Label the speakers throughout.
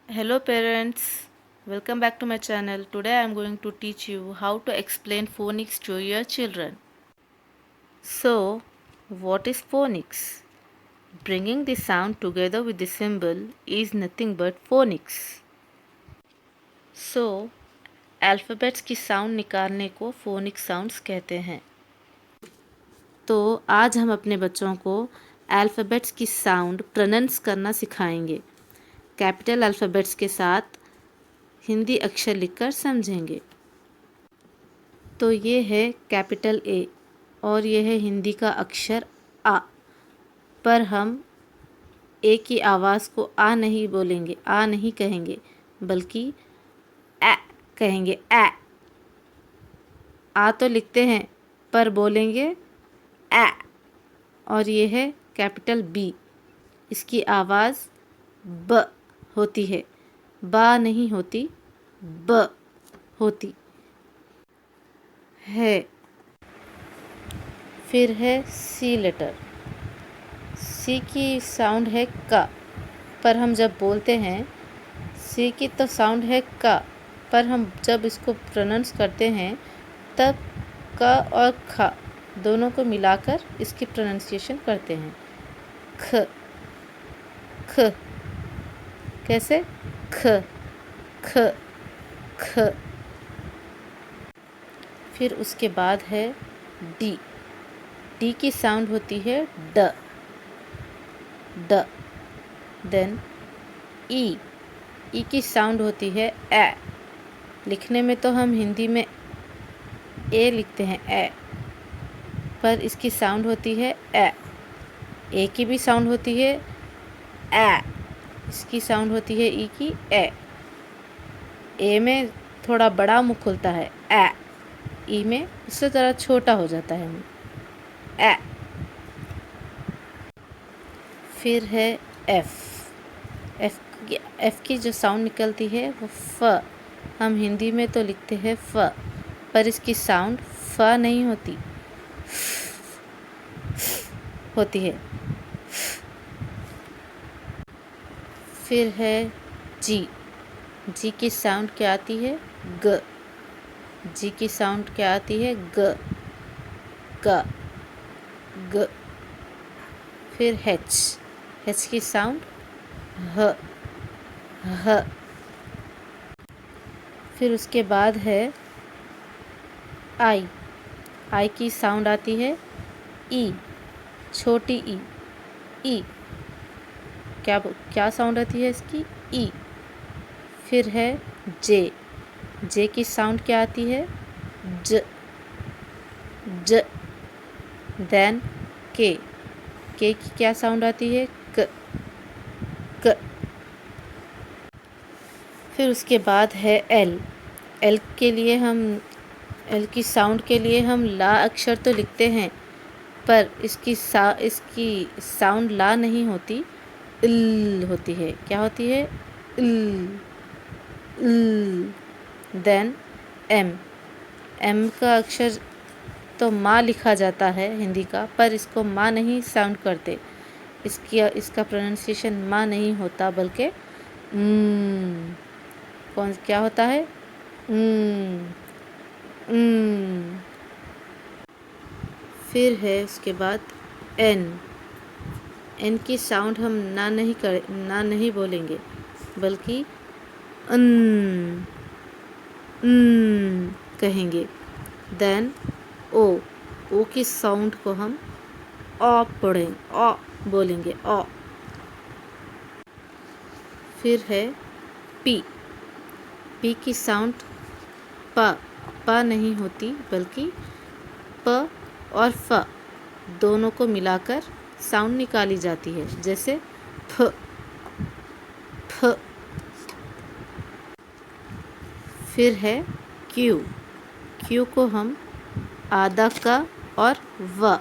Speaker 1: Hello parents, welcome back to my channel. Today I am going to teach you how to explain phonics to your children. So, what is phonics? Bringing the sound together with the symbol is nothing but phonics. So, alphabets की sound निकालने को phonic sounds कहते हैं। तो आज हम अपने बच्चों को अल्फ़ाबेट्स की साउंड प्रोनाउंस करना सिखाएंगे। कैपिटल अल्फ़ाबेट्स के साथ हिंदी अक्षर लिखकर समझेंगे। तो ये है कैपिटल ए और ये है हिंदी का अक्षर आ, पर हम ए की आवाज़ को आ नहीं बोलेंगे, आ नहीं कहेंगे, बल्कि ए कहेंगे। ए आ तो लिखते हैं पर बोलेंगे ए। और ये है कैपिटल बी, इसकी आवाज़ ब होती है, बा नहीं होती, ब होती है। फिर है सी लेटर। सी की साउंड है का, पर हम जब बोलते हैं सी की तो साउंड है का, पर हम जब इसको प्रोनाउंस करते हैं तब का और खा दोनों को मिलाकर इसकी प्रोनाउंसिएशन करते हैं। ख ख कैसे? ख ख ख। फिर उसके बाद है डी। डी की साउंड होती है ड ड। देन ई। ई की साउंड होती है ए। लिखने में तो हम हिंदी में ए लिखते हैं ए, पर इसकी साउंड होती है ए। ए की भी साउंड होती है ए, इसकी साउंड होती है ई की ए। ए में थोड़ा बड़ा मुंह खुलता है ए, ई में उससे ज़रा छोटा हो जाता है मुंह ए। फिर है एफ। एफ की जो साउंड निकलती है वो फ। हम हिंदी में तो लिखते हैं फ, पर इसकी साउंड फ नहीं होती, होती है। फिर है जी। जी की साउंड क्या आती है? ग। जी की साउंड क्या आती है? ग ग ग। फिर एच। एच की साउंड ह ह। फिर उसके बाद है आई। आई की साउंड आती है ई, छोटी ई। ई क्या साउंड आती है इसकी? ई। फिर है जे। जे की साउंड क्या आती है? ज ज। देन के। के की क्या साउंड आती है? क क। फिर उसके बाद है एल। एल के लिए हम एल की साउंड के लिए हम ला अक्षर तो लिखते हैं, पर इसकी साउंड ला नहीं होती, इल होती है। क्या होती है? L L. Then M. M का अक्षर तो माँ लिखा जाता है हिंदी का, पर इसको माँ नहीं साउंड करते, इसका प्रोनाउंसिएशन माँ नहीं होता, बल्कि क्या होता है? फिर है उसके बाद एन। एन की साउंड हम ना नहीं बोलेंगे, बल्कि अन कहेंगे। देन ओ। ओ की साउंड को हम अ बोलेंगे अ। फिर है पी। पी की साउंड प नहीं होती, बल्कि प और फ दोनों को मिलाकर साउंड निकाली जाती है, जैसे फ फ। फिर है क्यू। क्यू को हम आधा क और व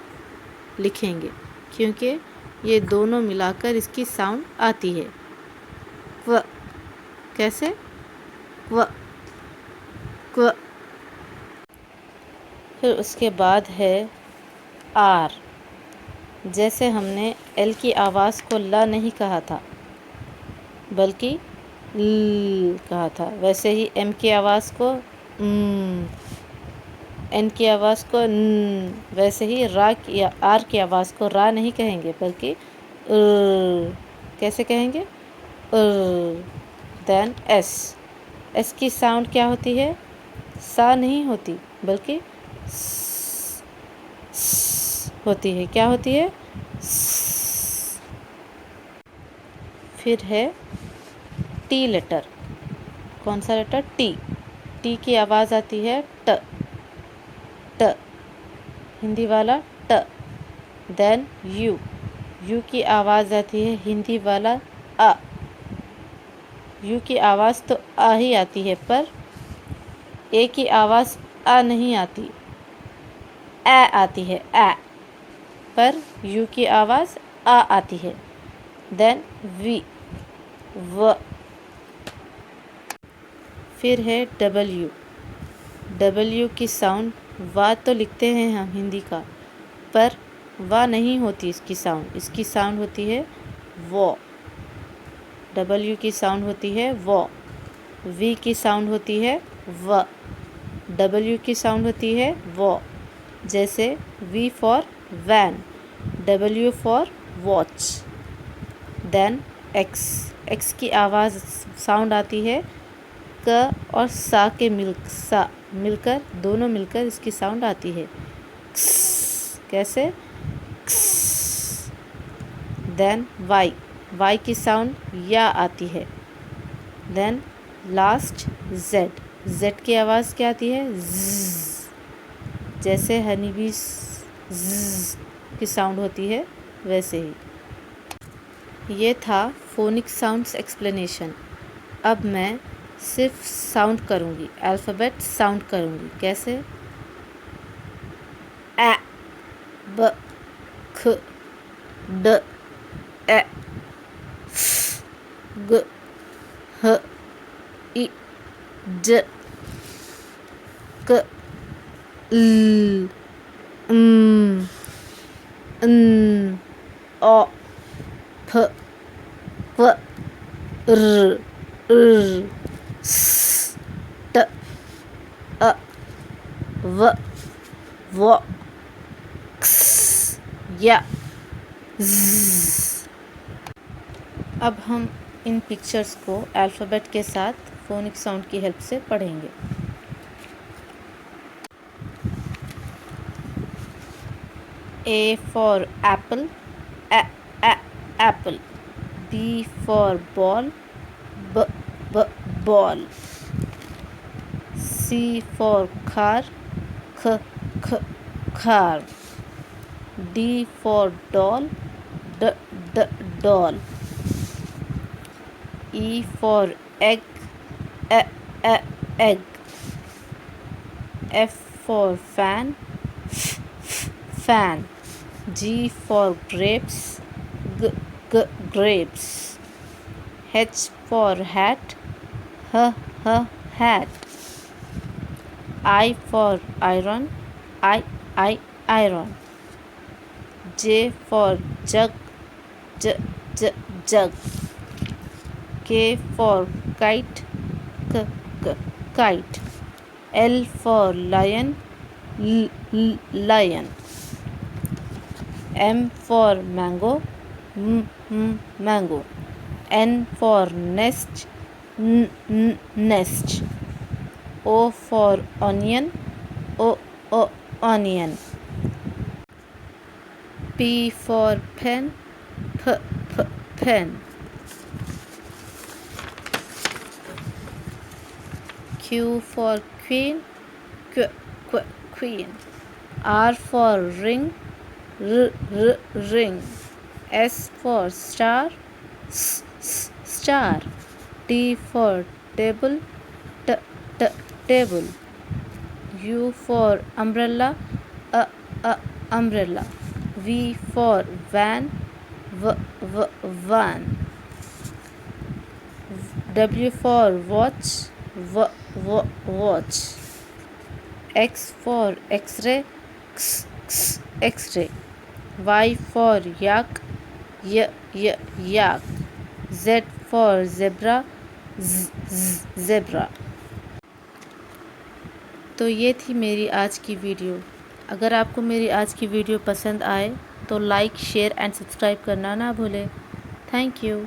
Speaker 1: लिखेंगे, क्योंकि ये दोनों मिलाकर इसकी साउंड आती है व। कैसे? व क्व। फिर उसके बाद है आर। जैसे हमने एल की आवाज़ को ल नहीं कहा था, बल्कि ल कहा था, वैसे ही एम की आवाज़ को एन की आवाज़ को न, वैसे ही रा की आर की आवाज़ को रा नहीं कहेंगे बल्कि कैसे कहेंगे? Then S. एस की साउंड क्या होती है? सा नहीं होती बल्कि होती है। क्या होती है? फिर है टी लेटर। कौन सा लेटर? टी। टी की आवाज़ आती है ट, ट, हिंदी वाला ट। Then you. यू की आवाज़ आती है हिंदी वाला अ। यू की आवाज़ तो आ ही आती है, पर ए की आवाज़ आ नहीं आती, ए आती है, ए। पर यू की आवाज़ आ आती है। देन वी, व। फिर है डब्ल्यू। डब्ल्यू की साउंड वा तो लिखते हैं हम हिंदी का, पर वा नहीं होती इसकी साउंड। इसकी साउंड होती है वो। डब्ल्यू की साउंड होती है वो। वी की साउंड होती है व। डब्ल्यू की साउंड होती है वो। जैसे V for van, W for watch. Then X. X की आवाज़ साउंड आती है क और सा के सा मिलकर, दोनों मिलकर इसकी साउंड आती है कैसे? Then Y. वाई की साउंड या आती है। Then last Z. जेड की आवाज़ क्या आती है? ज़। जैसे हनी बी की साउंड होती है वैसे ही। ये था फोनिक साउंड्स एक्सप्लेनेशन। अब मैं सिर्फ साउंड करूँगी, अल्फ़ाबेट साउंड करूँगी। कैसे? ए, ब, ख, ड, ए, ग, ह, i, j, k, l, m, n, o, p, p, r, s, t, a, v, व, x, या, z। अब हम इन पिक्चर्स को अल्फ़ाबेट के साथ फोनिक साउंड की हेल्प से पढ़ेंगे। A for apple, apple. B for ball, b, ball. C for car, k, car. D for doll, d, doll. E for egg, egg. F for fan, fan. G for grapes, grapes. H for hat, h, hat. I for iron, I, iron. J for jug, jug. K for kite, kite. L for lion, lion. M for mango, mango. N for nest, nest. O for onion, onion. P for pen, pen. Q for queen, queen. R for ring, ring. S for star, star. T for table, table. U for umbrella, umbrella. V for van, van. W for watch, watch. X for X-ray, X-ray. Y for yak, yak. Z for zebra, zebra. तो ये थी मेरी आज की video. अगर आपको मेरी आज की वीडियो पसंद आए तो लाइक, शेयर एंड सब्सक्राइब करना ना भूलें। Thank you.